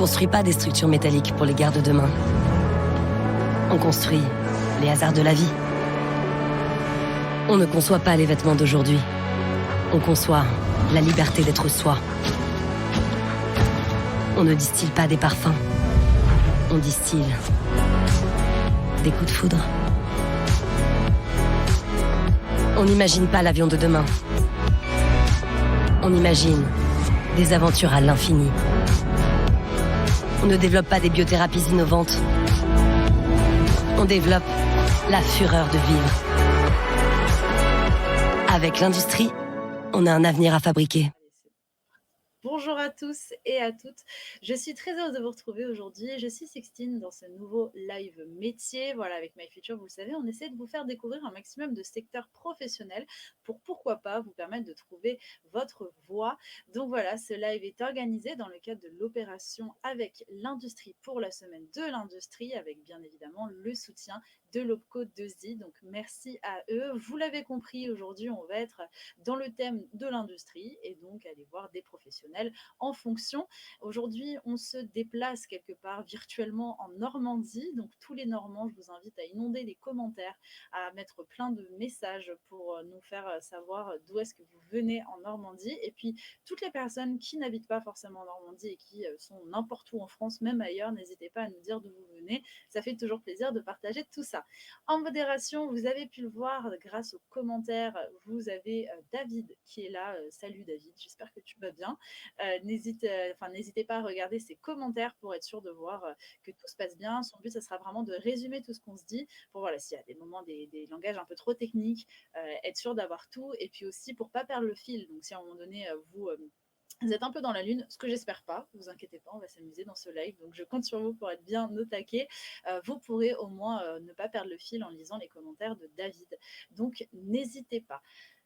construit pas des structures métalliques pour les guerres de demain. On construit les hasards de la vie. On ne conçoit pas les vêtements d'aujourd'hui. On conçoit la liberté d'être soi. On ne distille pas des parfums. On distille des coups de foudre. On n'imagine pas l'avion de demain. On imagine des aventures à l'infini. On ne développe pas des biothérapies innovantes. On développe la fureur de vivre. Avec l'industrie, on a un avenir à fabriquer. Bonjour à tous et à toutes. Je suis très heureuse de vous retrouver aujourd'hui. Je suis Sixtine dans ce nouveau live métier. Voilà, avec My Future, vous le savez, on essaie de vous faire découvrir un maximum de secteurs professionnels pour pourquoi pas vous permettre de trouver votre voie. Donc voilà, ce live est organisé dans le cadre de l'opération avec l'industrie pour la semaine de l'industrie, avec bien évidemment le soutien de l'OPCO 2i. Donc merci à eux. Vous l'avez compris, aujourd'hui, on va être dans le thème de l'industrie et donc aller voir des professionnels en fonction. Aujourd'hui, on se déplace quelque part virtuellement en Normandie. Donc, tous les Normands, je vous invite à inonder les commentaires, à mettre plein de messages pour nous faire savoir d'où est-ce que vous venez en Normandie. Et puis, toutes les personnes qui n'habitent pas forcément en Normandie et qui sont n'importe où en France, même ailleurs, n'hésitez pas à nous dire d'où vous venez. Ça fait toujours plaisir de partager tout ça. En modération, vous avez pu le voir grâce aux commentaires, vous avez David qui est là. Salut David, j'espère que tu vas bien. N'hésitez pas à regarder ses commentaires pour être sûr de voir que tout se passe bien. Son but, ça sera vraiment de résumer tout ce qu'on se dit pour voilà, s'il y a des moments, des langages un peu trop techniques, être sûr d'avoir tout et puis aussi pour pas perdre le fil. Donc si à un moment donné, vous êtes un peu dans la lune, ce que j'espère pas, vous inquiétez pas, on va s'amuser dans ce live, donc je compte sur vous pour être bien au taquet. Vous pourrez au moins ne pas perdre le fil en lisant les commentaires de David. Donc n'hésitez pas.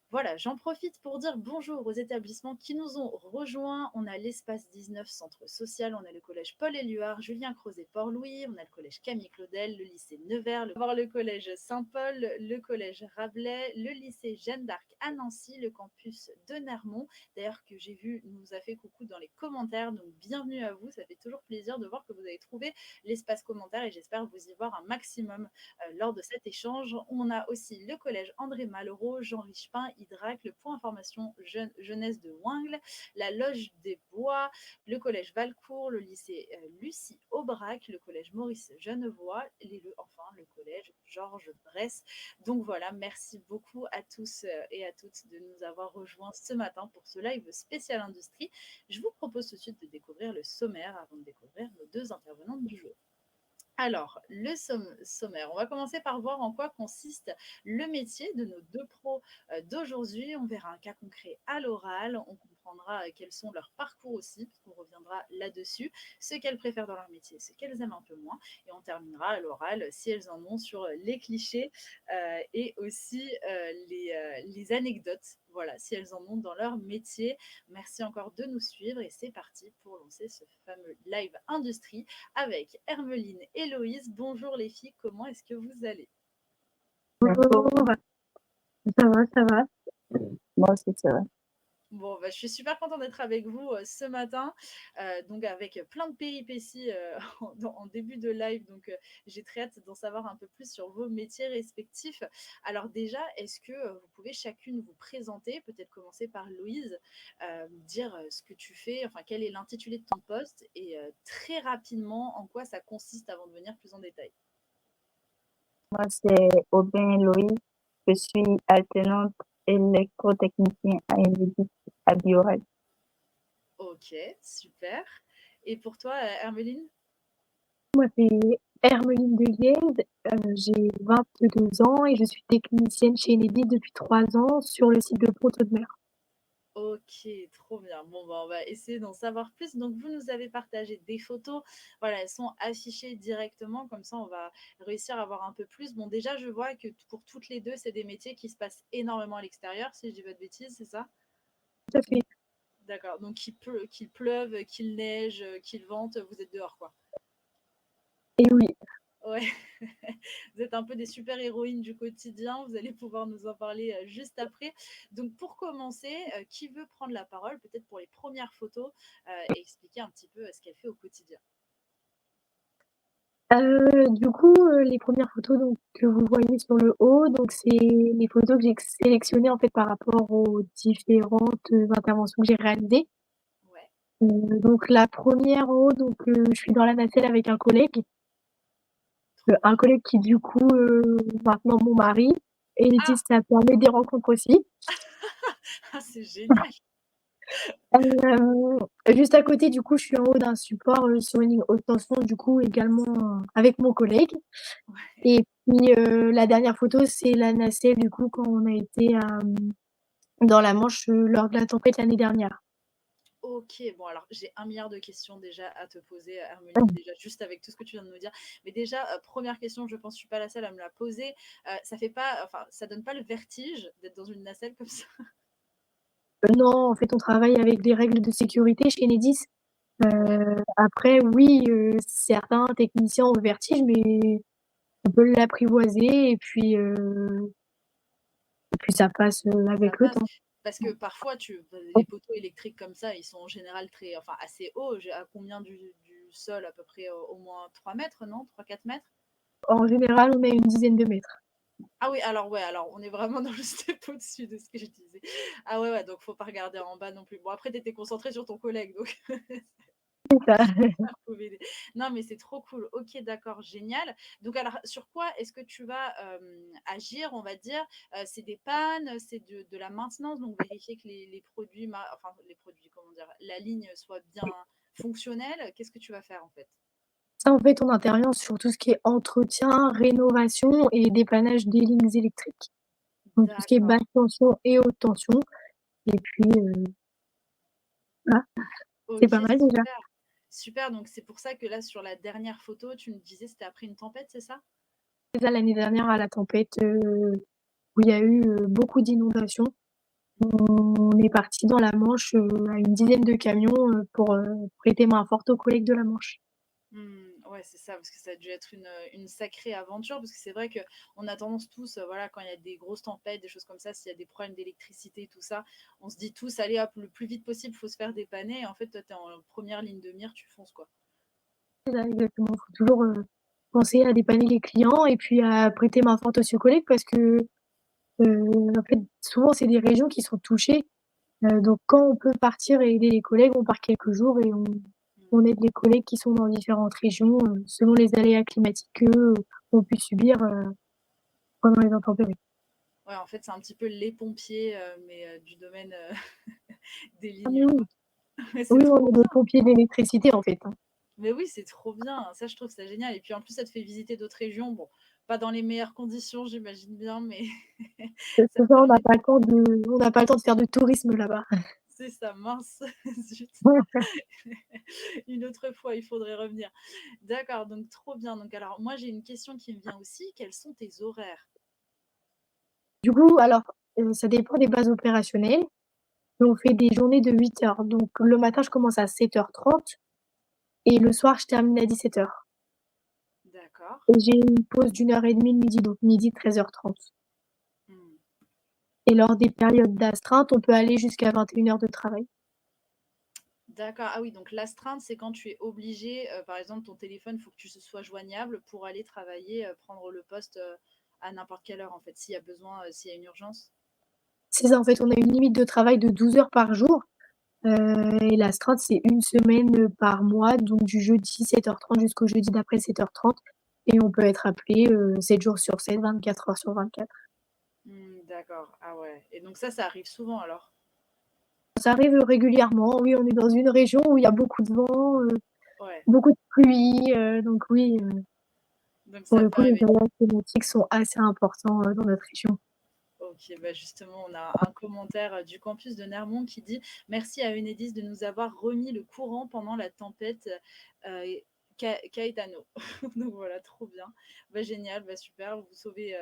Voilà, j'en profite pour dire bonjour aux établissements qui nous ont rejoints. On a l'espace 19, centre social, on a le collège Paul-Éluard, Julien Crozet, Port-Louis, on a le collège Camille Claudel, le lycée Nevers, le collège Saint-Paul, le collège Rabelais, le lycée Jeanne d'Arc à Nancy, le campus de Nermont, d'ailleurs que j'ai vu nous a fait coucou dans les commentaires, donc bienvenue à vous, ça fait toujours plaisir de voir que vous avez trouvé l'espace commentaire et j'espère vous y voir un maximum lors de cet échange. On a aussi le collège André Malraux, Jean Richepin, Hydrac, le point information jeunesse de Wingles, la loge des Bois, le collège Valcourt, le lycée Lucie Aubrac, le collège Maurice Genevois, enfin le collège Georges Bresse. Donc voilà, merci beaucoup à tous et à toutes de nous avoir rejoints ce matin pour ce live spécial industrie. Je vous propose tout de suite de découvrir le sommaire avant de découvrir nos deux intervenantes du jour. Alors, le sommaire, on va commencer par voir en quoi consiste le métier de nos deux pros d'aujourd'hui. On verra un cas concret à l'oral, on comprendra quels sont leurs parcours aussi, parce qu'on reviendra là-dessus, ce qu'elles préfèrent dans leur métier, ce qu'elles aiment un peu moins, et on terminera à l'oral, si elles en ont, sur les clichés et aussi les anecdotes, voilà, si elles en ont dans leur métier. Merci encore de nous suivre et c'est parti pour lancer ce fameux live industrie avec Hermeline et Loïse. Bonjour les filles, comment est-ce que vous allez? Bonjour, ça va. Moi aussi, ça va. Bon, je suis super contente d'être avec vous ce matin, donc avec plein de péripéties en début de live, donc j'ai très hâte d'en savoir un peu plus sur vos métiers respectifs. Alors déjà, est-ce que vous pouvez chacune vous présenter, peut-être commencer par Loïse, dire ce que tu fais, enfin quel est l'intitulé de ton poste et très rapidement en quoi ça consiste avant de venir plus en détail. Moi, c'est Aubin Loïs. Je suis alternante électrotechnicien à Enedis à Bioral. Ok, super. Et pour toi, Hermeline? Moi, c'est Hermeline Deguez, j'ai 22 ans et je suis technicienne chez Enedis depuis 3 ans sur le site de Ponto de Mer. Ok, trop bien. Bon, on va essayer d'en savoir plus. Donc, vous nous avez partagé des photos. Voilà, elles sont affichées directement. Comme ça, on va réussir à voir un peu plus. Bon, déjà, je vois que pour toutes les deux, c'est des métiers qui se passent énormément à l'extérieur, si je dis pas de bêtises, c'est ça? Tout à fait. D'accord. Donc, qu'il pleuve, qu'il neige, qu'il vente, vous êtes dehors, quoi. Et oui. Ouais. Vous êtes un peu des super-héroïnes du quotidien. Vous allez pouvoir nous en parler juste après. Donc, pour commencer, qui veut prendre la parole, peut-être pour les premières photos, et expliquer un petit peu ce qu'elle fait au quotidien? Du coup, les premières photos donc que vous voyez sur le haut, donc c'est les photos que j'ai sélectionnées, en fait, par rapport aux différentes, interventions que j'ai réalisées. Ouais. Donc la première en haut, donc je suis dans la nacelle avec un collègue qui du coup, maintenant mon mari et Ah, ça permet des rencontres aussi. ah, c'est génial. Juste à côté, du coup, je suis en haut d'un support, sur une ligne haute tension, du coup, également, avec mon collègue Ouais. et puis, la dernière photo, c'est la nacelle, du coup, quand on a été, dans la Manche, lors de la tempête l'année dernière. Ok, bon alors j'ai un milliard de questions déjà à te poser, Hermeline, déjà juste avec tout ce que tu viens de nous dire. Mais déjà, première question, je pense que je suis pas la seule à me la poser. Ça fait pas, enfin, ça donne pas le vertige d'être dans une nacelle comme ça? Non, en fait, on travaille avec des règles de sécurité chez Enedis. Ouais, Après oui, certains techniciens ont le vertige, mais on peut l'apprivoiser et puis ça passe, ça avec le passe. temps. Parce que parfois, les poteaux électriques comme ça, ils sont en général très, enfin, assez hauts. À combien du sol? À peu près au moins 3 mètres, non? 3, 4 mètres? En général, on a une dizaine de mètres. Ah oui, alors ouais, alors on est vraiment dans le step au-dessus de ce que je disais. Ah ouais, ouais, donc faut pas regarder en bas non plus. Bon, après, tu étais concentré sur ton collègue, donc C'est ça. ça pouvait aider. Non, mais c'est trop cool. Ok, d'accord, génial. Donc, alors, sur quoi est-ce que tu vas agir, on va dire? C'est des pannes, c'est de la maintenance, donc vérifier que les produits, enfin, les produits, comment dire, la ligne soit bien fonctionnelle. Qu'est-ce que tu vas faire en fait? Ça, en fait, on intervient sur tout ce qui est entretien, rénovation et dépannage des lignes électriques. Donc tout ce qui est D'accord. basse tension et haute tension et puis, voilà, c'est Ok, pas mal déjà. super. Super, donc c'est pour ça que là, sur la dernière photo, tu me disais c'était après une tempête, c'est ça? Déjà l'année dernière à la tempête, où il y a eu, beaucoup d'inondations. On est partis dans la Manche, à une dizaine de camions, pour, prêter main forte aux collègues de la Manche. Ouais, c'est ça, parce que ça a dû être une sacrée aventure, parce que c'est vrai qu'on a tendance tous, voilà, quand il y a des grosses tempêtes, des choses comme ça, s'il y a des problèmes d'électricité, tout ça, on se dit tous, allez hop, le plus vite possible, il faut se faire dépanner. Et en fait, toi, tu es en première ligne de mire, tu fonces, quoi. C'est ça, exactement. Faut toujours, penser à dépanner les clients et puis à prêter main forte aussi aux collègues parce que, en fait, souvent, c'est des régions qui sont touchées, donc quand on peut partir et aider les collègues, on part quelques jours et on Mm. aide les collègues qui sont dans différentes régions, selon les aléas climatiques qu'eux ont pu subir, pendant les intempéries. Ouais, en fait, c'est un petit peu les pompiers, mais du domaine des Ah mais lignes, oui, quoi. C'est oui, trop on est des bien. pompiers d'électricité, en fait, hein. Mais oui, c'est trop bien. Ça, je trouve ça génial. Et puis, en plus, ça te fait visiter d'autres régions. Bon, pas dans les meilleures conditions, j'imagine bien, mais ça C'est te ça, permet. on n'a pas le temps de faire de tourisme là-bas. C'est ça, mince. Zut. Une autre fois, il faudrait revenir. D'accord, donc trop bien. Donc, alors, moi, j'ai une question qui me vient aussi. Quels sont tes horaires? Du coup, alors, ça dépend des bases opérationnelles. On fait des journées de 8 heures. Donc le matin, je commence à 7h30 et le soir, je termine à 17h. D'accord. Et j'ai une pause d'une heure et demie le midi, donc midi 13h30. Hmm. Et lors des périodes d'astreinte, on peut aller jusqu'à 21 heures de travail. D'accord. Ah oui, donc l'astreinte, c'est quand tu es obligé, par exemple, ton téléphone, il faut que tu sois joignable pour aller travailler, prendre le poste à n'importe quelle heure, en fait, s'il y a besoin, s'il y a une urgence. C'est ça, en fait, on a une limite de travail de 12 heures par jour, et l'astreinte, c'est une semaine, par mois, donc du jeudi 7h30 jusqu'au jeudi d'après 7h30 et on peut être appelé, 7 jours sur 7, 24 heures sur 24. D'accord. Ah ouais. Et donc ça arrive souvent alors? Ça arrive régulièrement, oui, on est dans une région où il y a beaucoup de vent, Ouais. beaucoup de pluie, donc oui, Donc pour ça le peut coup, les arriver. aléas climatiques sont assez importants, dans notre région. Ok, bah justement, on a un commentaire du campus de Nermont qui dit: Merci à Enedis de nous avoir remis le courant pendant la tempête Caetano. Donc voilà, trop bien. Bah, génial, bah, super. Vous sauvez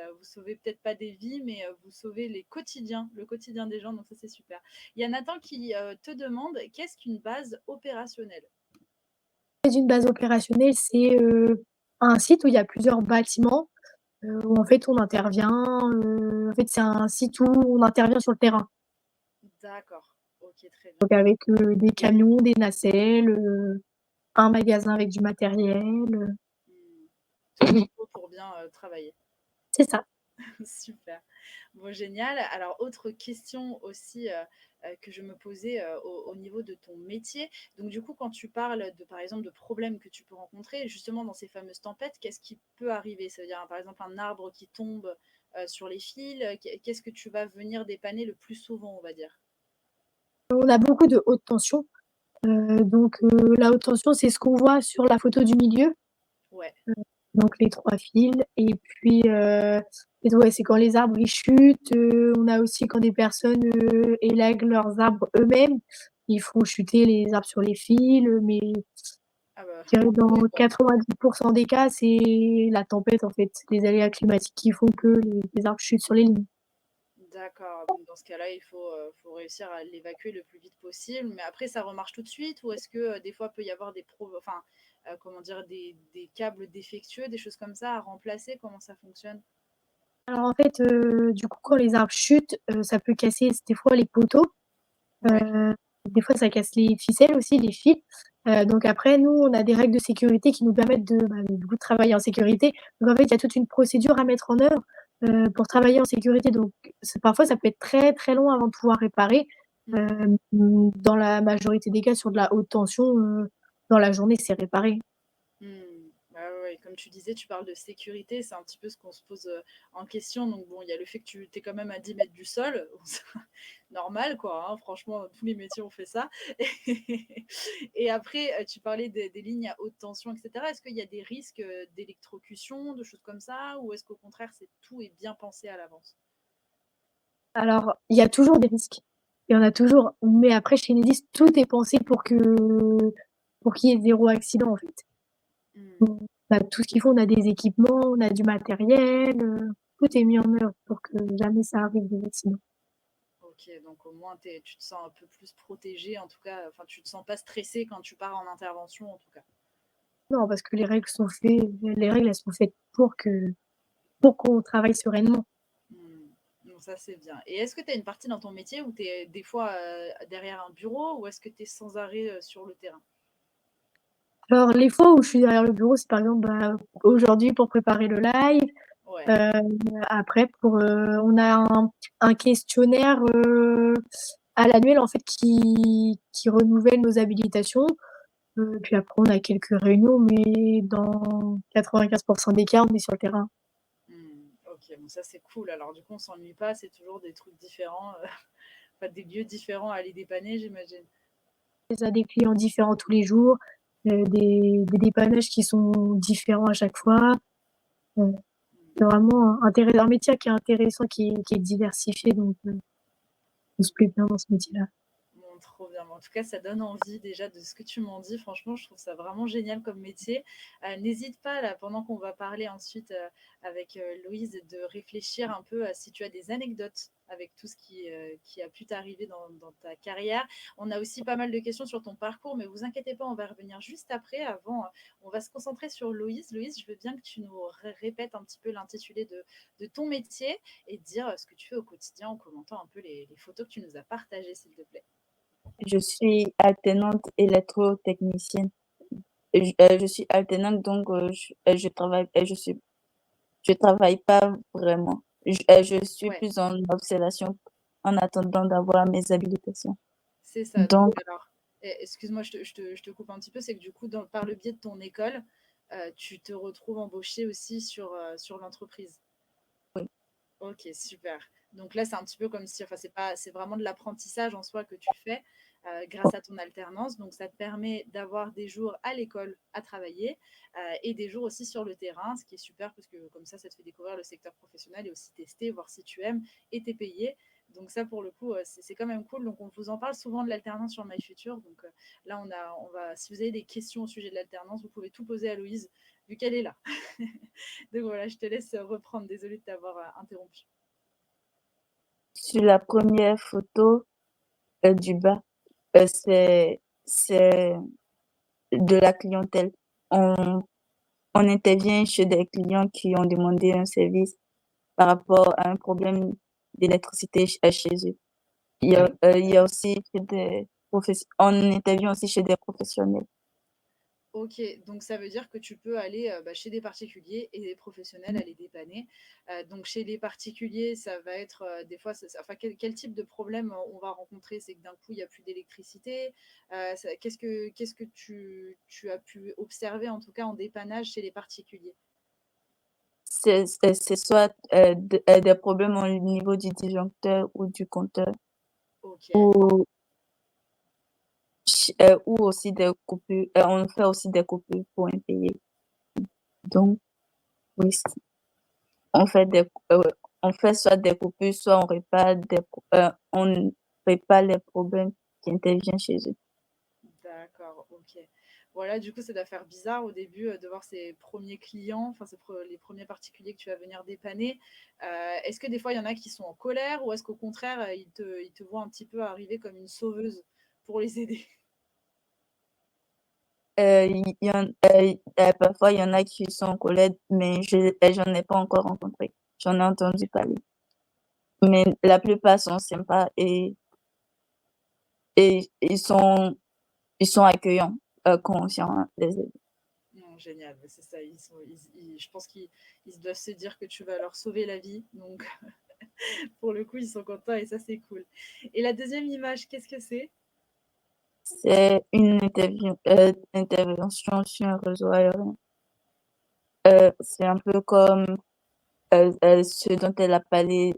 peut-être pas des vies, mais vous sauvez les quotidiens, le quotidien des gens. Donc ça, c'est super. Il y a Nathan qui te demande: qu'est-ce qu'une base opérationnelle? Une base opérationnelle, c'est, un site où il y a plusieurs bâtiments. où en fait on intervient, en fait c'est un site où on intervient sur le terrain. D'accord. OK, très bien. Donc avec, des camions, des nacelles, un magasin avec du matériel, Mmh. Tout ce qu'il faut pour bien, travailler. c'est ça. Super. Bon, génial. Alors, autre question aussi que je me posais au niveau de ton métier. Donc, du coup, quand tu parles de, par exemple, de problèmes que tu peux rencontrer, justement dans ces fameuses tempêtes, qu'est-ce qui peut arriver? Ça veut dire, par exemple, un arbre qui tombe sur les fils. Qu'est-ce que tu vas venir dépanner le plus souvent, on va dire? On a beaucoup de haute tension, donc la haute tension, c'est ce qu'on voit sur la photo du milieu, Ouais. donc les 3 fils et puis, et ouais, c'est quand les arbres, ils chutent, on a aussi quand des personnes, élèguent leurs arbres eux-mêmes, ils font chuter les arbres sur les fils, mais Ah bah, je dirais dans oui, quoi. 90 des cas, c'est la tempête, en fait, les aléas climatiques qui font que les arbres chutent sur les lignes. D'accord. Donc, dans ce cas-là, faut réussir à l'évacuer le plus vite possible. Mais après, ça remarche tout de suite ou est-ce que des fois, peut y avoir enfin, comment dire, des câbles défectueux, des choses comme ça à remplacer? Comment ça fonctionne? Alors en fait, du coup, quand les arbres chutent, ça peut casser des fois les poteaux, Ouais. heu, des fois ça casse les ficelles aussi, les fils, donc après nous, on a des règles de sécurité qui nous permettent du coup, de travailler en sécurité. Donc en fait, il y a toute une procédure à mettre en œuvre, pour travailler en sécurité, donc parfois ça peut être très, très long avant de pouvoir réparer. Mmh. Dans la majorité des cas, sur de la haute tension, dans la journée, c'est réparé. Mmh. Bah, ouais, ouais, comme tu disais, tu parles de sécurité, c'est un petit peu ce qu'on se pose, en question. Donc bon, il y a le fait que tu es quand même à 10 mètres du sol, normal quoi, hein, franchement, tous les métiers ont fait ça. Et après, tu parlais des lignes à haute tension et cetera. Est-ce qu'il y a des risques, d'électrocution, de choses comme ça? Ou est-ce qu'au contraire, tout est bien pensé à l'avance? Alors, il y a toujours des risques. Il y en a toujours, mais après chez Enedis, tout est pensé pour qu'il y ait 0 accident, en fait. Mmh. On a tout ce qu'il faut, on a des équipements, on a du matériel, tout est mis en œuvre pour que jamais ça arrive des accidents. OK, donc au moins tu te sens un peu plus protégé, en tout cas, enfin, tu te sens pas stressé quand tu pars en intervention, en tout cas. Non, parce que les règles, elles sont faites pour qu'on travaille sereinement. Mmh. Donc ça, c'est bien. Et est-ce que tu as une partie dans ton métier où tu es des fois derrière un bureau ou est-ce que tu es sans arrêt sur le terrain? Alors les fois où je suis derrière le bureau, c'est par exemple, aujourd'hui pour préparer le live, Ouais. heu, après on a un questionnaire, à l'annuel en fait qui renouvelle nos habilitations. Puis après on a quelques réunions, mais dans 95 des cas, on est sur le terrain. Hmm, ok, bon, ça c'est cool. Alors du coup, on s'ennuie pas, c'est toujours des trucs différents, enfin, des lieux différents à aller dépanner, j'imagine. On a des clients différents tous les jours, des dépannages qui sont différents à chaque fois. Heu, Hmm. c'est vraiment un métier qui est intéressant, qui est diversifié, donc on se plaît bien dans ce métier-là. Bon, trop bien. En tout cas, ça donne envie déjà de ce que tu m'en dis. Franchement, je trouve ça vraiment génial comme métier. N'hésite pas, là, pendant qu'on va parler ensuite avec Louise, de réfléchir un peu à si tu as des anecdotes avec tout ce qui a pu t'arriver dans ta carrière. On a aussi pas mal de questions sur ton parcours, mais vous inquiétez pas, on va revenir juste après. Avant, on va se concentrer sur Louise. Louise, je veux bien que tu nous répètes un petit peu l'intitulé de ton métier et dire ce que tu fais au quotidien en commentant un peu les photos que tu nous as partagées, s'il te plaît. Je suis alternante électrotechnicienne. Je suis alternante, donc je travaille pas vraiment. Je suis Ouais, plus en observation en attendant d'avoir mes habilitations. c'est ça. Donc, Donc, alors, excuse-moi, je te coupe un petit peu, c'est que du coup, par le biais de ton école, tu te retrouves embauché aussi sur l'entreprise. oui, Ok, super. Donc là, c'est un petit peu comme si, enfin, c'est vraiment de l'apprentissage en soi que tu fais grâce à ton alternance. Donc, ça te permet d'avoir des jours à l'école à travailler et des jours aussi sur le terrain, ce qui est super parce que comme ça te fait découvrir le secteur professionnel et aussi tester, voir si tu aimes et t'es payé. Donc ça, pour le coup, c'est quand même cool. Donc on vous en parle souvent de l'alternance sur MyFuture. Donc là, si vous avez des questions au sujet de l'alternance, vous pouvez tout poser à Louise vu qu'elle est là. Donc voilà, je te laisse reprendre. Désolée de t'avoir interrompu. sur la première photo du bas, c'est de la clientèle. On, on intervient chez des clients qui ont demandé un service par rapport à un problème d'électricité chez eux. Il y a aussi on intervient aussi chez des professionnels. Ok, donc ça veut dire que tu peux aller chez des particuliers et des professionnels à les dépanner. Donc chez les particuliers, ça va être des fois, enfin, quel type de problème on va rencontrer? C'est que d'un coup, il n'y a plus d'électricité. Qu'est-ce que tu as pu observer en tout cas en dépannage chez les particuliers? C'est soit des problèmes au niveau du disjoncteur ou du compteur Ok, ou, ou aussi des coupures. On fait aussi des coupures pour impayés. Donc, oui, euh, on fait soit des coupures, soit on répare les problèmes qui interviennent chez eux. d'accord, ok. Voilà, du coup, ça doit faire bizarre au début de voir ces premiers clients, enfin les premiers particuliers que tu vas venir dépanner. Est-ce que des fois, il y en a qui sont en colère ou est-ce qu'au contraire, ils te voient un petit peu arriver comme une sauveuse pour les aider? Parfois, il y en a qui sont en colère, mais j'en ai pas encore rencontré. J'en ai entendu parler. Mais la plupart sont sympas et ils sont accueillants, conscients des aides. Non, génial, c'est ça. Je pense qu'ils doivent se dire que tu vas leur sauver la vie. Donc, pour le coup, ils sont contents et ça, c'est cool. Et la deuxième image, qu'est-ce que c'est? C'est une intervention sur un réseau aérien. C'est un peu comme ce dont elle a parlé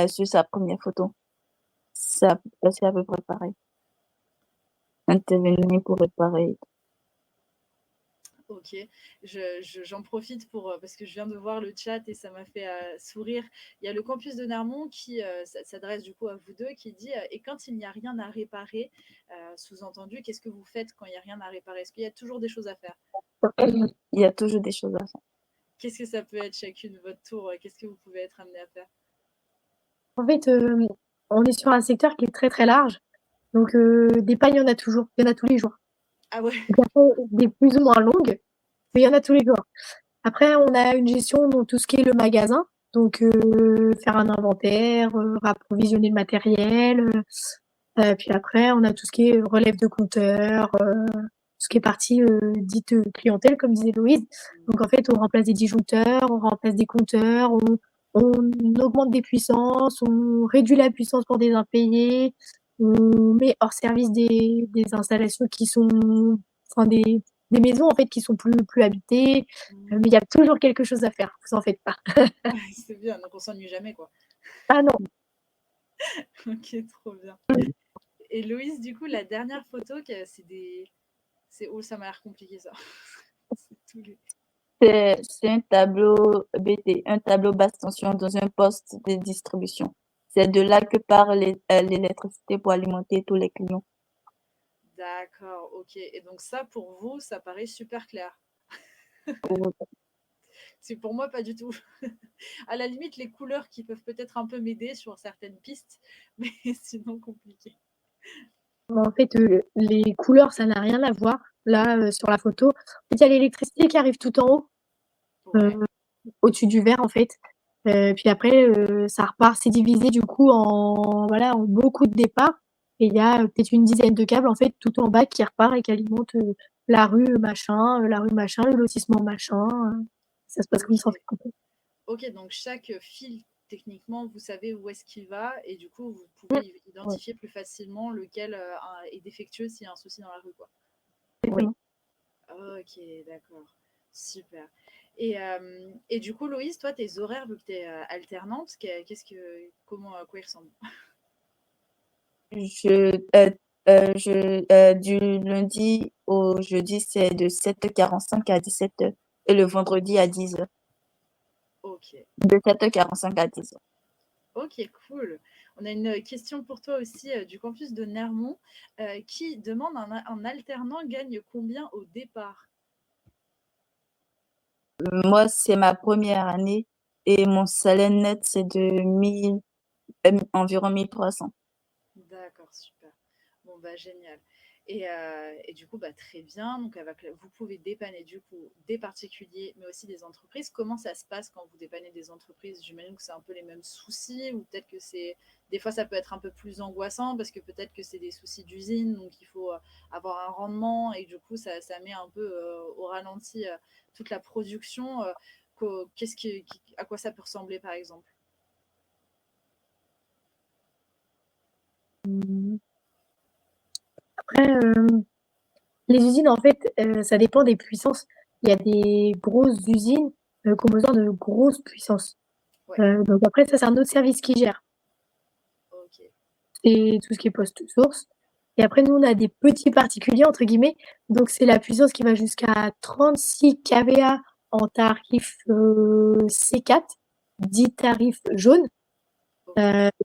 sur sa première photo. C'est à peu près pareil. Intervenir pour réparer. Ok, j'en profite parce que je viens de voir le chat et ça m'a fait sourire. Il y a le campus de Nermont qui s'adresse du coup à vous deux, qui dit et quand il n'y a rien à réparer, sous-entendu, qu'est-ce que vous faites quand il n'y a rien à réparer? Est-ce qu'il y a toujours des choses à faire? Il y a toujours des choses à faire. Qu'est-ce que ça peut être chacune votre tour? Qu'est-ce que vous pouvez être amené à faire? En fait, on est sur un secteur qui est très, très large. Donc, des pannes, il y en a toujours. Il y en a tous les jours. Ah ouais, Donc après, des plus ou moins longues, mais il y en a tous les jours. Après, on a une gestion dans tout ce qui est le magasin. Donc, faire un inventaire, approvisionner le matériel. Puis après, on a tout ce qui est relève de compteurs, tout ce qui est partie dite clientèle, comme disait Louise. Donc en fait, on remplace des disjoncteurs, on remplace des compteurs, on augmente des puissances, on réduit la puissance pour des impayés, on met hors service des installations qui sont, enfin des maisons en fait qui sont plus habitées. Mais il y a toujours quelque chose à faire, vous en faites pas. c'est bien, donc on s'ennuie jamais quoi. Ah non. Ok, trop bien. Et Loïs, du coup, la dernière photo, oh, ça m'a l'air compliqué ça. C'est tous les- C'est un tableau BT, un tableau basse tension dans un poste de distribution. C'est de là que part l'électricité pour alimenter tous les clients. D'accord, ok. Et donc ça, pour vous, ça paraît super clair. C'est pour moi pas du tout. À la limite, les couleurs qui peuvent peut-être un peu m'aider sur certaines pistes, mais sinon compliqué. En fait, les couleurs, ça n'a rien à voir. Là, sur la photo, en fait, il y a l'électricité qui arrive tout en haut, Ouais. au-dessus du verre, en fait. Puis après, ça repart, c'est divisé du coup en voilà, en beaucoup de départs et il y a, peut-être une dizaine de câbles, en fait, tout en bas qui repart et qui alimentent, la rue machin, le lotissement machin, ça se passe comme ça, en Ok. fait, un peu. Ok, donc chaque fil, techniquement, vous savez où est-ce qu'il va et du coup, vous Mmh. pouvez Ouais, identifier plus facilement lequel est défectueux s'il y a un souci dans la rue, quoi. Oui. exactement. Ok, d'accord. Super. Et du coup, Loïse, toi, tes horaires, vu que tu es alternante, comment, à quoi ils ressemblent? Je, du lundi au jeudi, c'est de 7h45 à 17h et le vendredi à 10h. Ok. De 7h45 à 10h. Ok, cool. On a une question pour toi aussi du campus de Nermont qui demande un alternant gagne combien au départ? Moi, c'est ma première année et mon salaire net, c'est de environ 1300. D'accord, super. Bon, bah génial. Et du coup, bah, très bien. Donc, vous pouvez dépanner du coup des particuliers, mais aussi des entreprises. Comment ça se passe quand vous dépannez des entreprises? J'imagine que c'est un peu les mêmes soucis, ou peut-être que c'est des fois ça peut être un peu plus angoissant parce que peut-être que c'est des soucis d'usine, donc il faut avoir un rendement et du coup ça met un peu au ralenti toute la production. À quoi ça peut ressembler par exemple? Mmh. Après, les usines, en fait, ça dépend des puissances. Il y a des grosses usines, qui ont besoin de grosses puissances. Ouais, Donc après ça, c'est un autre service qui gère. ok. C'est tout ce qui est poste source et après nous, on a des «petits particuliers» entre guillemets, donc c'est la puissance qui va jusqu'à 36 kVA en tarif, C4, dit tarif jaune, Ok.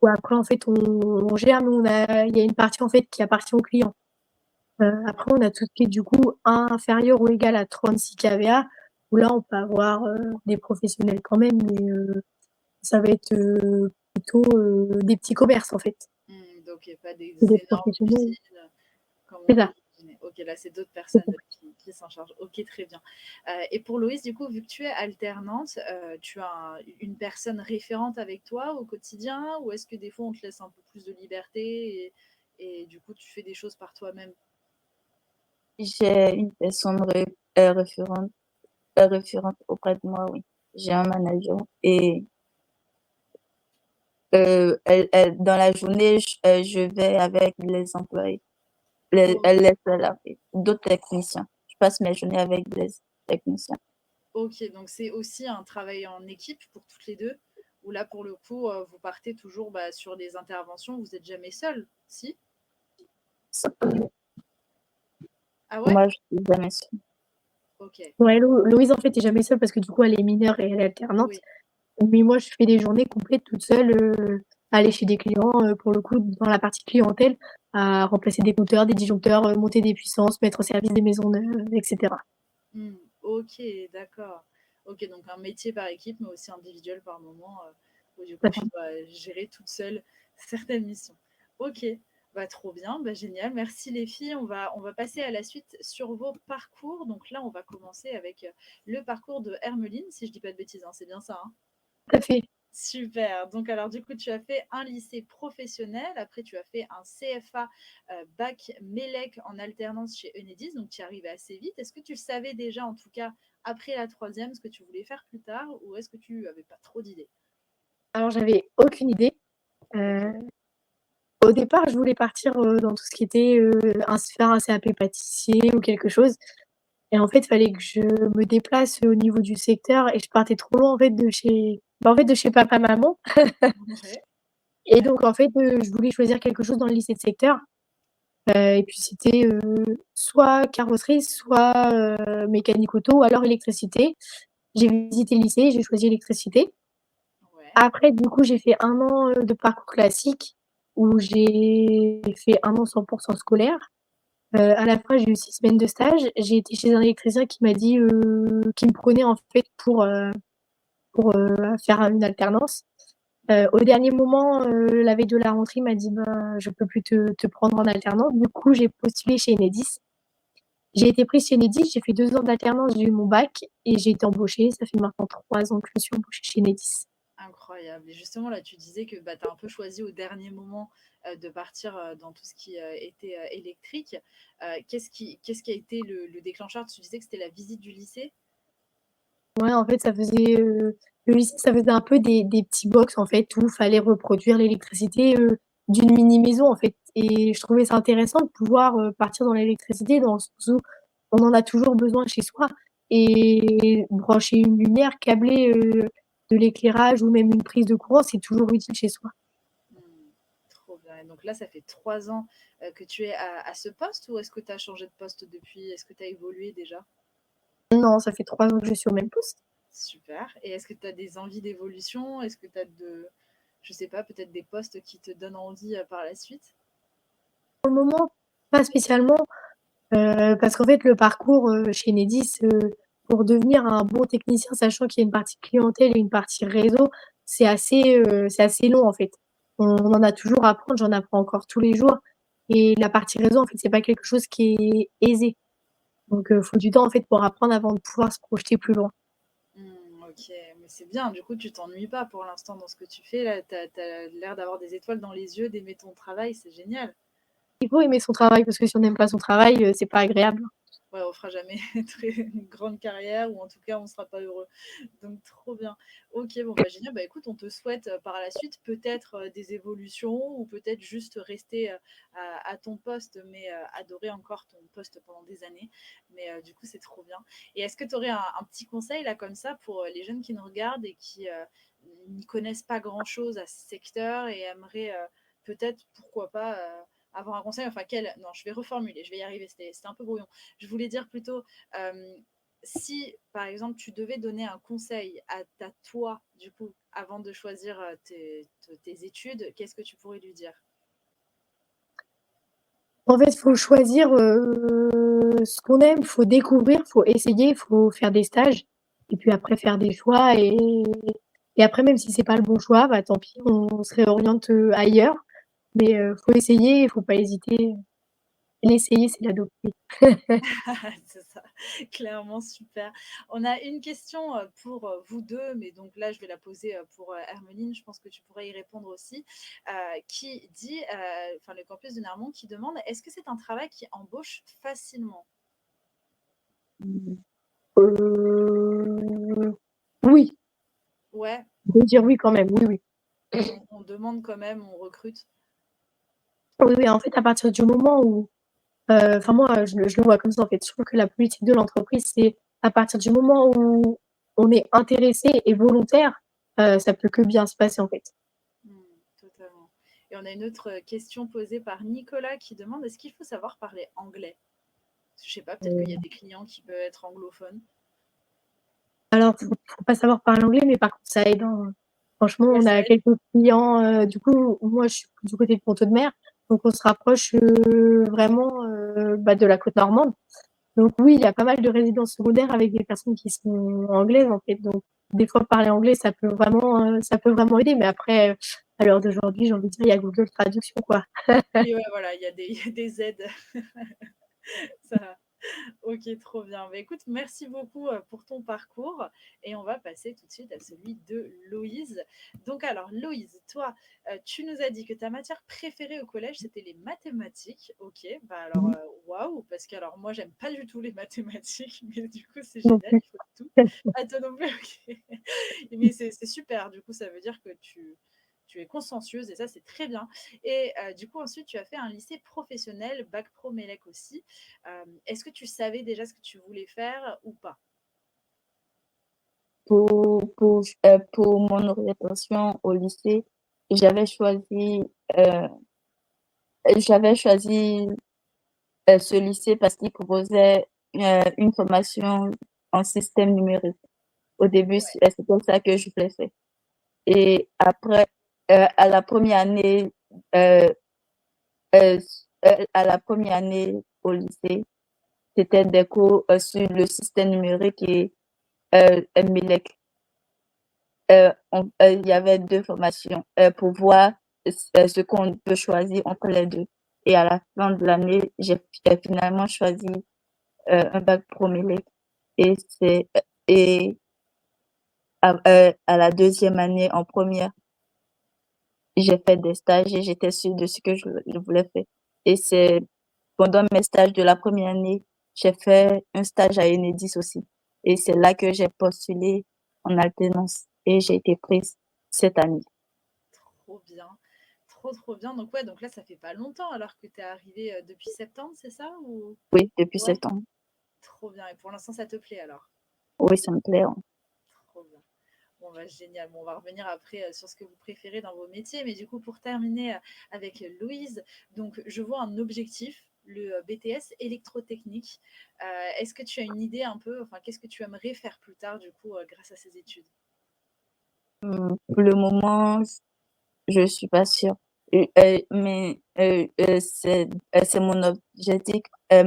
où après en fait on gère, nous il y a une partie en fait qui appartient au client. Après on a tout ce qui est du coup inférieur ou égal à 36 kVA, où là on peut avoir, des professionnels quand même, mais ça va être, plutôt, des petits commerces en fait. Donc, il n'y a pas des C'est des énormes professionnels, usines comme on c'est peut ça, imaginer. Ok, là, c'est d'autres c'est personnes ça. qui s'en chargent. Ok, très bien. Et pour Loïs, du coup, vu que tu es alternante, tu as une personne référente avec toi au quotidien, ou est-ce que des fois on te laisse un peu plus de liberté et du coup tu fais des choses par toi-même? J'ai une personne référente, référente auprès de moi, oui. J'ai un manager et dans la journée, je vais avec les employés, Ok, les salariés, d'autres techniciens. Je passe mes journées avec des techniciens. ok, donc c'est aussi un travail en équipe pour toutes les deux, où là pour le coup vous partez toujours bah, sur des interventions, vous n'êtes jamais seul, si? Ça peut- Ah ouais? Moi, je suis jamais seule. Ok, Ouais, Louise, en fait, est jamais seule parce que du coup, elle est mineure et elle est alternante. oui. Mais moi, je fais des journées complètes toute seule, aller chez des clients, pour le coup, dans la partie clientèle, à remplacer des compteurs, des disjoncteurs, monter des puissances, mettre au service des maisons neuves, et cetera. Ok, d'accord. Ok, donc un métier par équipe, mais aussi individuel par moment, où du Tout coup à fait. tu dois gérer toute seule certaines missions. Ok, bah trop bien, bah génial, merci les filles. On va passer à la suite sur vos parcours. Donc là, on va commencer avec le parcours de Hermeline, si je dis pas de bêtises, hein, c'est bien ça, hein. Tout à fait. Super. Donc, alors, du coup, tu as fait un lycée professionnel. Après, tu as fait un CFA bac Mélec en alternance chez Enedis. Donc, tu es arrivé assez vite. Est-ce que tu savais déjà, en tout cas, après la troisième, ce que tu voulais faire plus tard, ou est-ce que tu avais pas trop d'idées? Alors, j'avais aucune idée. Ok. Heu, Au départ, je voulais partir, dans tout ce qui était, faire un CAP pâtissier ou quelque chose et en fait, il fallait que je me déplace au niveau du secteur et je partais trop loin, en fait, de chez papa-maman Ouais. et donc en fait, je voulais choisir quelque chose dans le lycée de secteur, et puis c'était, soit carrosserie, soit, mécanique auto ou alors électricité. J'ai visité le lycée, j'ai choisi électricité. Ouais. Après, du coup, j'ai fait 1 an, de parcours classique où j'ai fait 1 an 100% scolaire. À la fin, j'ai eu 6 semaines de stage. J'ai été chez un électricien qui m'a dit, qu'il me prenait en fait pour, faire une alternance. Au dernier moment, la veille de la rentrée, il m'a dit: «Bah, je peux plus te prendre en alternance». Du coup, j'ai postulé chez Enedis. J'ai été prise chez Enedis, j'ai fait 2 ans d'alternance, j'ai eu mon bac et j'ai été embauchée. Ça fait maintenant 3 ans que je suis embauchée chez Enedis. Incroyable. Et justement, là, tu disais que bah, tu as un peu choisi au dernier moment de partir dans tout ce qui était électrique. Qu'est-ce qui a été le déclencheur? Tu disais que c'était la visite du lycée? Ouais, en fait, le lycée, ça faisait un peu des petits box, en fait, où fallait reproduire l'électricité, d'une mini maison, en fait et je trouvais ça intéressant de pouvoir, partir dans l'électricité dans le sens où on en a toujours besoin chez soi et brancher une lumière, câbler, de l'éclairage ou même une prise de courant, c'est toujours utile chez soi. Hmm, trop bien. Et donc là, ça fait 3 ans que tu es à ce poste, ou est-ce que tu as changé de poste depuis? Est-ce que tu as évolué déjà? Non, ça fait 3 ans que je suis au même poste. Super. Et est-ce que tu as des envies d'évolution? Est-ce que tu as je sais pas, peut-être des postes qui te donnent envie par la suite? Pour le moment, pas spécialement. Parce qu'en fait, le parcours, chez Enedis, pour devenir un bon technicien, sachant qu'il y a une partie clientèle et une partie réseau, c'est assez long, en fait. On en a toujours à apprendre, j'en apprends encore tous les jours et la partie réseau, en fait, c'est pas quelque chose qui est aisé. Donc faut du temps, en fait, pour apprendre avant de pouvoir se projeter plus loin. OK, mais c'est bien, du coup, tu t'ennuies pas pour l'instant dans ce que tu fais là, tu as l'air d'avoir des étoiles dans les yeux, d'aimer ton travail, c'est génial. Il faut aimer son travail parce que si on n'aime pas son travail, c'est pas agréable. Ouais, on fera jamais une grande carrière ou en tout cas, on sera pas heureux. Donc trop bien. OK, bon, bah, génial. Bah, écoute, on te souhaite, par la suite peut-être, des évolutions ou peut-être juste rester, à ton poste, mais, adorer encore ton poste pendant des années. Mais, du coup, c'est trop bien. Et est-ce que tu aurais un petit conseil là comme ça pour, les jeunes qui nous regardent et qui, n'y connaissent pas grand-chose à ce secteur et aimeraient, peut-être, pourquoi pas, avoir un conseil? Enfin quel non, je vais reformuler, je vais y arriver, c'était un peu brouillon. Je voulais dire plutôt, si par exemple tu devais donner un conseil à ta toi, du coup, avant de choisir tes études, qu'est-ce que tu pourrais lui dire? En fait, faut choisir, ce qu'on aime, faut découvrir, faut essayer, faut faire des stages et puis après faire des choix et après même si c'est pas le bon choix, bah, tant pis, on se réoriente, ailleurs. Mais faut essayer, faut pas hésiter. L'essayer, c'est l'adopter. C'est ça, clairement super. On a une question, pour, vous 2, mais donc là, je vais la poser, pour, Hermeline, je pense que tu pourrais y répondre aussi, qui dit, enfin le campus de Nermont qui demande: «Est-ce que c'est un travail qui embauche facilement?» Mmh. Oui, Ouais, je vais dire oui quand même, oui, oui. on demande quand même, on recrute. Oui, oui, en fait, à partir du moment où, enfin moi, je le vois comme ça, en fait. Je trouve que la politique de l'entreprise, c'est à partir du moment où on est intéressé et volontaire, ça peut que bien se passer, en fait. Mmh, totalement. Et on a une autre, question posée par Nicolas qui demande: «Est-ce qu'il faut savoir parler anglais?» Je sais pas, peut-être qu'il y a Heu, des clients qui peuvent être anglophones. alors faut pas savoir parler anglais, mais par contre ça aide, hein. Franchement, Ouais, on ça a aide. quelques clients, du coup, moi je suis du côté de Ponto de Mer, donc on se rapproche, vraiment, bah, de la côte normande. Donc oui, il y a pas mal de résidences secondaires avec des personnes qui sont anglaises, en fait, donc des fois parler anglais, ça peut vraiment aider, mais après, à l'heure d'aujourd'hui, j'ai envie de dire, il y a Google Traduction, quoi. Oui, ouais, voilà, il y a des aides. Ça OK, trop bien. Bah, écoute, merci beaucoup, pour ton parcours et on va passer tout de suite à celui de Loïse. Donc alors Loïse, toi, tu nous as dit que ta matière préférée au collège, c'était les mathématiques. OK, bah, alors, Mmh. waouh, parce que alors moi, j'aime pas du tout les mathématiques, mais du coup, c'est Non génial, plus. il faut tout. Ah toi non plus? OK. Mais c'est super, du coup, ça veut dire que tu es consciencieuse et ça, c'est très bien. Et du coup, ensuite, tu as fait un lycée professionnel, bac pro Mélec aussi. Est-ce que tu savais déjà ce que tu voulais faire ou pas? Pour mon orientation au lycée, j'avais choisi, heu, j'avais choisi, ce lycée parce qu'il proposait, une formation en système numérique. Au début, Ouais, c'est comme ça que je voulais faire et après, à la première année, heu à la première année au lycée, c'était des cours, sur le système numérique et MELEC. Il y avait 2 formations, pour voir ce qu'on peut choisir entre les 2 et à la fin de l'année, j'ai finalement choisi, un bac pro MELEC et et à la deuxième année en première, j'ai fait des stages et j'étais sûre de ce que je voulais faire et c'est pendant mes stages de la première année, j'ai fait un stage à Enedis aussi et c'est là que j'ai postulé en alternance et j'ai été prise cette année. trop bien. Trop, trop bien. Donc ouais, donc là, ça fait pas longtemps alors que tu es arrivée, depuis septembre, c'est ça? Ou Oui, depuis ouais, septembre. trop bien et pour l'instant, ça te plaît alors? Oui, ça me plaît, hein. Trop bien. Bon, bah, génial. Bon, on va revenir après sur ce que vous préférez dans vos métiers. Mais du coup, pour terminer avec Louise, donc je vois un objectif, le BTS électrotechnique. Est-ce que tu as une idée un peu, enfin, qu'est-ce que tu aimerais faire plus tard, du coup, grâce à ces études? Pour le moment, je suis pas sûre, mais c'est mon objectif,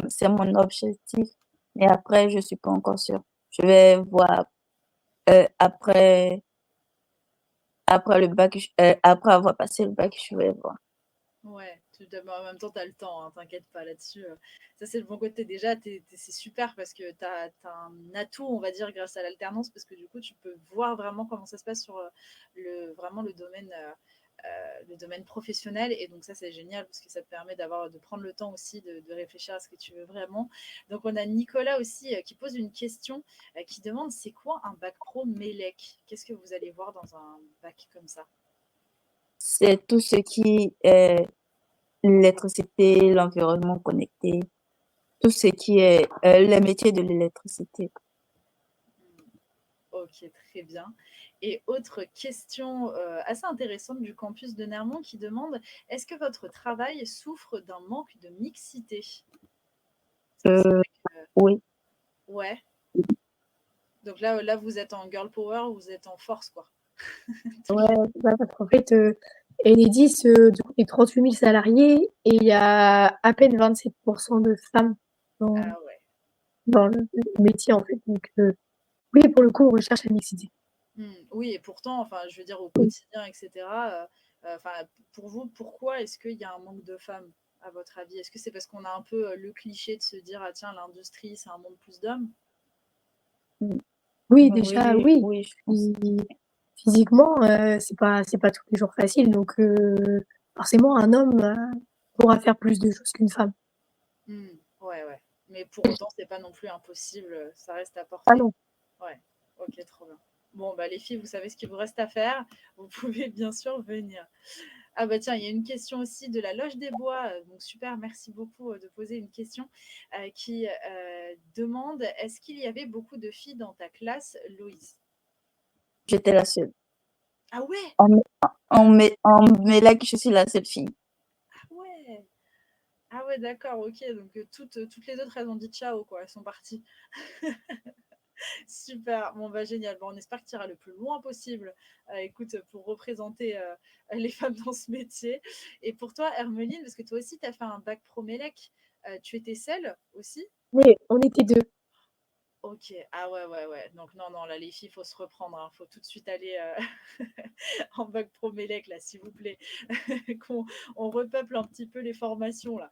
c'est mon objectif, mais après je suis pas encore sûre. Je vais voir, après après le bac, après avoir passé le bac, je vais voir. Ouais, Mais en même temps, tu as le temps, hein, t'inquiète pas là-dessus. Ça, c'est le bon côté. Déjà, c'est super parce que tu as un atout, on va dire, grâce à l'alternance, parce que du coup, tu peux voir vraiment comment ça se passe sur vraiment le domaine professionnel. Et donc, ça, c'est génial parce que ça te permet de prendre le temps aussi de réfléchir à ce que tu veux vraiment. Donc, on a Nicolas aussi qui pose une question qui demande c'est quoi un bac pro MELEC? Qu'est-ce que vous allez voir dans un bac comme ça? C'est tout ce qui est l'électricité, l'environnement connecté, tout ce qui est les métiers de l'électricité. Ok, très bien. Et autre question assez intéressante du campus de Nermont qui demande est-ce que votre travail souffre d'un manque de mixité? Parce que c'est Euh, vrai que, oui, ouais. Donc là, vous êtes en girl power ou vous êtes en force, quoi. Ouais, c'est ça, parce qu'en fait, Enedis, du coup, est 38 000 salariés et il y a à peine 27% de femmes dans, Ah ouais. dans le métier, en fait. Donc, oui, pour le coup, on recherche la mixité. Oui, et pourtant, enfin, je veux dire, au quotidien, etc., enfin, pour vous, pourquoi est-ce qu'il y a un manque de femmes, à votre avis? Est-ce que c'est parce qu'on a un peu le cliché de se dire, ah tiens, l'industrie, c'est un monde plus d'hommes? Oui, oui, déjà, oui. oui, je pense. Physiquement, c'est pas tous les jours facile. Donc, forcément, un homme pourra faire plus de choses qu'une femme. Ouais, ouais. Mais pour autant, c'est pas non plus impossible, ça reste à Ah portée. non. Ouais, ok, trop bien. Bon, bah les filles, vous savez ce qu'il vous reste à faire. Vous pouvez bien sûr venir. Ah bah tiens, il y a une question aussi de la Loge des Bois. Donc super, merci beaucoup de poser une question qui demande est-ce qu'il y avait beaucoup de filles dans ta classe, Louise? J'étais la seule. Ah ouais, En, en Mélec, je suis la seule fille. ah ouais, ah ouais, d'accord, ok. Donc toutes les autres, elles ont dit ciao, quoi. Elles sont parties. Super, bon bah génial. Bon, on espère que tu iras le plus loin possible. Écoute, pour représenter les femmes dans ce métier. Et pour toi, Hermeline, parce que toi aussi, tu as fait un bac pro Mélec, tu étais seule aussi? Oui, on était deux. Ok, ah ouais, ouais, ouais. Donc non, non, là, les filles, il faut se reprendre. Il faut tout de suite aller en bac pro Mélec, là, s'il vous plaît. Qu'on on repeuple un petit peu les formations, là.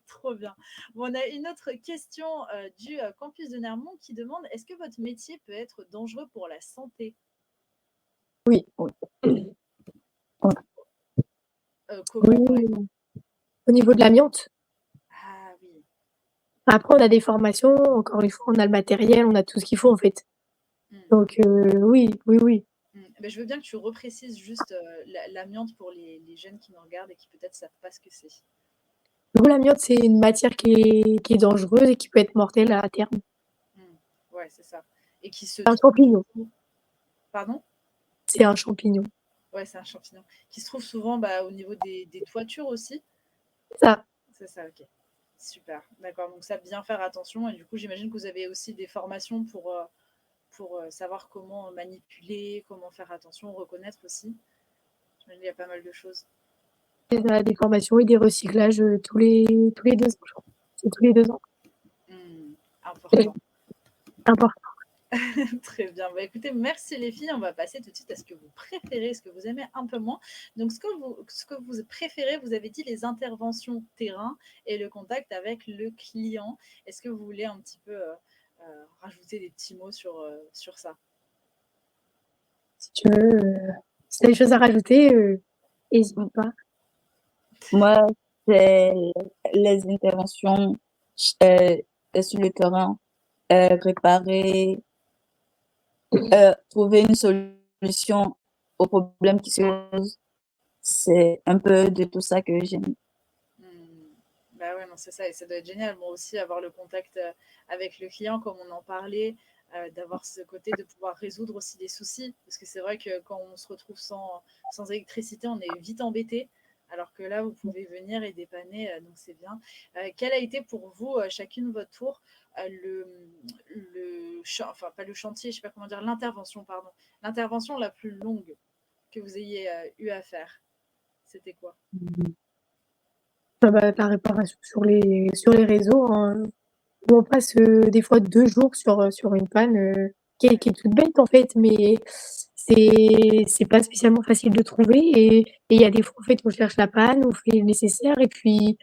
Trop bien. Bon, on a une autre question du campus de Nermont qui demande est-ce que votre métier peut être dangereux pour la santé? Oui, oui. Oui. Comment, par exemple? Oui, au niveau de l'amiante. Ah oui. Après, on a des formations. Encore une fois, on a le matériel, on a tout ce qu'il faut, en fait. Hmm, Donc, oui, oui, oui. Ben, je veux bien que tu reprécises juste l'amiante pour les jeunes qui nous regardent et qui peut-être ne savent pas ce que c'est. Du coup, l'amiante, c'est une matière qui est dangereuse et qui peut être mortelle à terme. Hmm, ouais, c'est ça. Et qui se C'est un trouve champignon. souvent. Pardon? C'est un champignon. Ouais, c'est un champignon. Qui se trouve souvent bah, au niveau des toitures aussi. Ça. C'est ça, ok. Super. D'accord. Donc, ça, bien faire attention. Et du coup, j'imagine que vous avez aussi des formations pour savoir comment manipuler, comment faire attention, reconnaître aussi. J'imagine qu'il y a pas mal de choses. On a des formations et des recyclages tous les 2 ans, je crois. C'est tous les 2 ans. Important. Important. Très bien. Bah, écoutez, merci les filles. On va passer tout de suite à ce que vous préférez, ce que vous aimez un peu moins. Donc, ce que vous préférez, vous avez dit les interventions terrain et le contact avec le client. Est-ce que vous voulez un petit peu rajouter des petits mots sur ça? Si tu veux, si tu as des choses à rajouter, n'hésite pas. Moi, c'est les interventions euh, sur le terrain, préparer, trouver une solution aux problèmes qui se posent. C'est un peu de tout ça que j'aime. Bah ouais, non, c'est ça, et ça doit être génial. Moi aussi, avoir le contact avec le client, comme on en parlait, d'avoir ce côté de pouvoir résoudre aussi des soucis. Parce que c'est vrai que quand on se retrouve sans électricité, on est vite embêté. Alors que là, vous pouvez venir et dépanner, donc c'est bien. Quel a été pour vous, chacune votre tour, enfin pas le chantier, je sais pas comment dire, l'intervention, pardon. L'intervention la plus longue que vous ayez eu à faire, c'était quoi? Ah bah, la réparation sur les réseaux, hein, où on passe des fois 2 jours sur une panne qui est toute bête en fait, mais c'est pas spécialement facile de trouver et il y a des fois, en fait, on cherche la panne, on fait le nécessaire et puis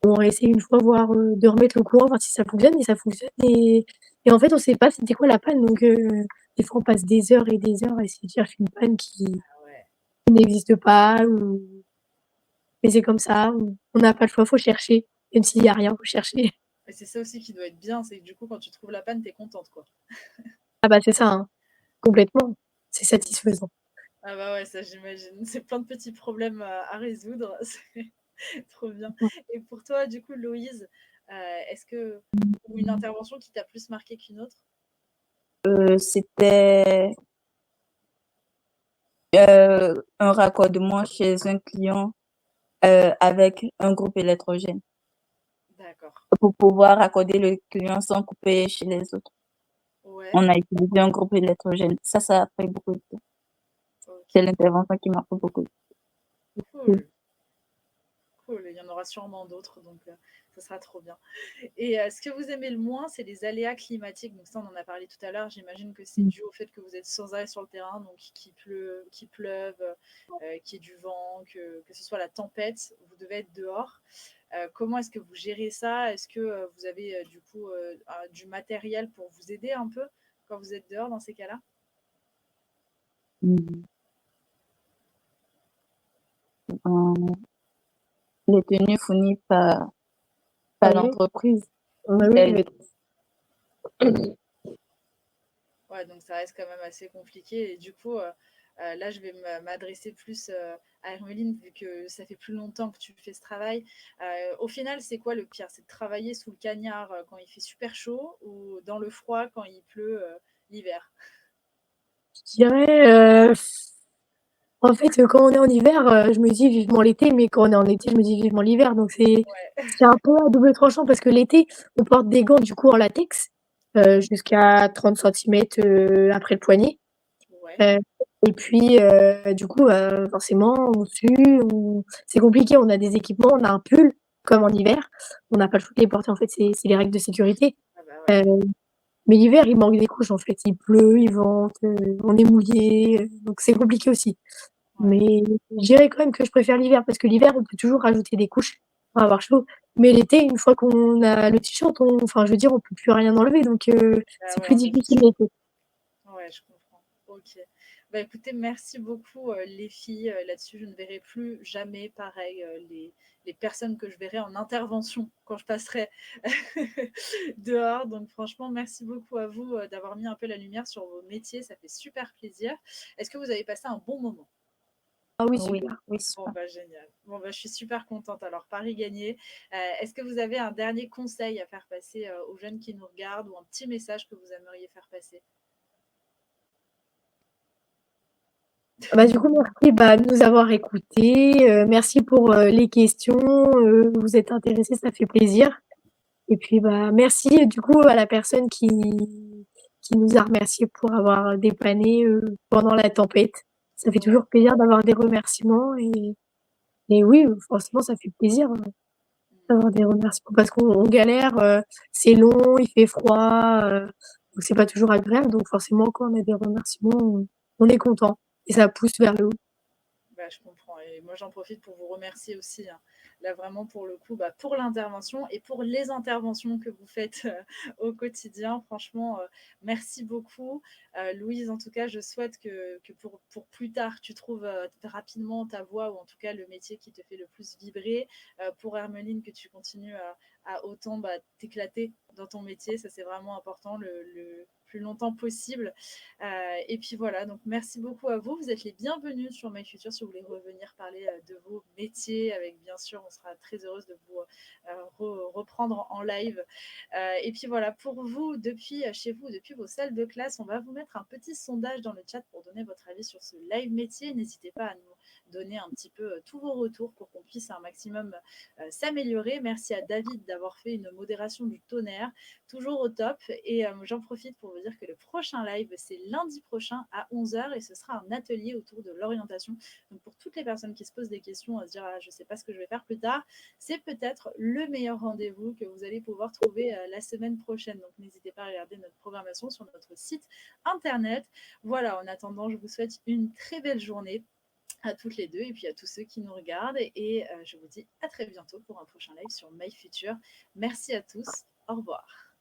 on réessaye une fois voir, de remettre le courant, voir si ça fonctionne et ça fonctionne et en fait, on sait pas c'était quoi la panne donc des fois, on passe des heures et des heures à essayer de chercher une panne qui Ah ouais. n'existe pas ou mais c'est comme ça, on n'a pas le choix, faut chercher. Même s'il y a rien, faut chercher. Et c'est ça aussi qui doit être bien, c'est que du coup, quand tu trouves la panne, tu es contente, quoi. Ah bah, c'est ça, hein, complètement. C'est satisfaisant. Ah bah ouais, ça j'imagine. C'est plein de petits problèmes à résoudre. C'est trop bien. Et pour toi, du coup, Loïse, est-ce que ou une intervention qui t'a plus marqué qu'une autre? C'était un raccordement chez un client avec un groupe électrogène D'accord. pour pouvoir raccorder le client sans couper chez les autres. Ouais, On a utilisé un groupe électrogène. Ça a pris beaucoup de temps. C'est ok. l'intervention qui m'a pris beaucoup de temps. Cool. Cool. Il y en aura sûrement d'autres, donc ça sera trop bien. Et ce que vous aimez le moins, c'est les aléas climatiques. Donc ça, on en a parlé tout à l'heure. J'imagine que c'est dû au fait que vous êtes sans arrêt sur le terrain, donc qu'il pleuve, qu'il y ait du vent, que ce soit la tempête, vous devez être dehors. Comment est-ce que vous gérez ça? Est-ce que vous avez du coup du matériel pour vous aider un peu quand vous êtes dehors dans ces cas-là? Mhm. Euh, les tenues fournies Ah par oui? l'entreprise. Bah oui, Euh, mais Ouais, donc ça reste quand même assez compliqué. Et du coup, là, je vais m'adresser plus à Hermeline, vu que ça fait plus longtemps que tu fais ce travail. Au final, c'est quoi le pire? C'est de travailler sous le cagnard quand il fait super chaud ou dans le froid quand il pleut l'hiver? je dirais, en fait, quand on est en hiver, je me dis vivement l'été, mais quand on est en été, je me dis vivement l'hiver. Donc c'est un peu à double tranchant parce que l'été, on porte des gants du coup en latex, jusqu'à 30 centimètres après le poignet. Ouais, Heu et puis, du coup, forcément, on sue, c'est compliqué. On a des équipements, on a un pull comme en hiver. On n'a pas le choix de les porter, en fait, c'est les règles de sécurité. ah bah Heu, ouais, mais l'hiver, il manque des couches, en fait. Il pleut, il vente, on est mouillé, donc c'est compliqué aussi. ouais. Mais je dirais quand même que je préfère l'hiver parce que l'hiver, on peut toujours rajouter des couches pour avoir chaud. Mais l'été, une fois qu'on a le t-shirt, enfin, je veux dire, on peut plus rien enlever, donc Ah c'est ouais, plus on est difficile vite. l'été. Ouais, je comprends. Ok. Bah écoutez, merci beaucoup les filles. Là-dessus, je ne verrai plus jamais pareil les personnes que je verrai en intervention quand je passerai dehors. Donc franchement, merci beaucoup à vous d'avoir mis un peu la lumière sur vos métiers. Ça fait super plaisir. Est-ce que vous avez passé un bon moment? Ah oui, oui, super. oui, Bon super. bah génial. Bon bah je suis super contente. Alors Paris gagné. Est-ce que vous avez un dernier conseil à faire passer aux jeunes qui nous regardent ou un petit message que vous aimeriez faire passer? Bah, du coup, merci, bah, de nous avoir écoutés, merci pour, les questions, vous êtes intéressés, ça fait plaisir et puis, bah, merci, du coup, à la personne qui nous a remerciés pour avoir dépanné, pendant la tempête. Ça fait Ouais. toujours plaisir d'avoir des remerciements et oui, franchement, ça fait plaisir, d'avoir des remerciements parce qu'on galère, c'est long, il fait froid, donc c'est pas toujours agréable donc forcément, quand on a des remerciements, on est content et ça pousse vers le haut. Bah, je comprends. Et moi, j'en profite pour vous remercier aussi, hein. Là, vraiment, pour le coup, bah, pour l'intervention et pour les interventions que vous faites au quotidien. Franchement, merci beaucoup. Louise, en tout cas, je souhaite que pour plus tard, tu trouves rapidement ta voie ou en tout cas le métier qui te fait le plus vibrer. Pour Hermeline, que tu continues à autant bah, t'éclater dans ton métier. Ça, c'est vraiment important le plus longtemps possible. Et puis voilà, donc merci beaucoup à vous. Vous êtes les bienvenus sur My Future si vous voulez revenir parler de vos métiers. Avec bien sûr, on sera très heureuse de vous reprendre en live. Et puis voilà, pour vous, depuis chez vous, depuis vos salles de classe, on va vous mettre un petit sondage dans le chat pour donner votre avis sur ce live métier. N'hésitez pas à nous donner un petit peu tous vos retours pour qu'on puisse un maximum s'améliorer. Merci à David d'avoir fait une modération du tonnerre, toujours au top. Et j'en profite pour vous dire que le prochain live, c'est lundi prochain à 11h et ce sera un atelier autour de l'orientation. Donc pour toutes les personnes qui se posent des questions, à se dire je ne sais pas ce que je vais faire plus tard, c'est peut-être le meilleur rendez-vous que vous allez pouvoir trouver la semaine prochaine. Donc n'hésitez pas à regarder notre programmation sur notre site internet. Voilà, en attendant, je vous souhaite une très belle journée à toutes les deux et puis à tous ceux qui nous regardent. Et je vous dis à très bientôt pour un prochain live sur My Future. Merci à tous. Au revoir.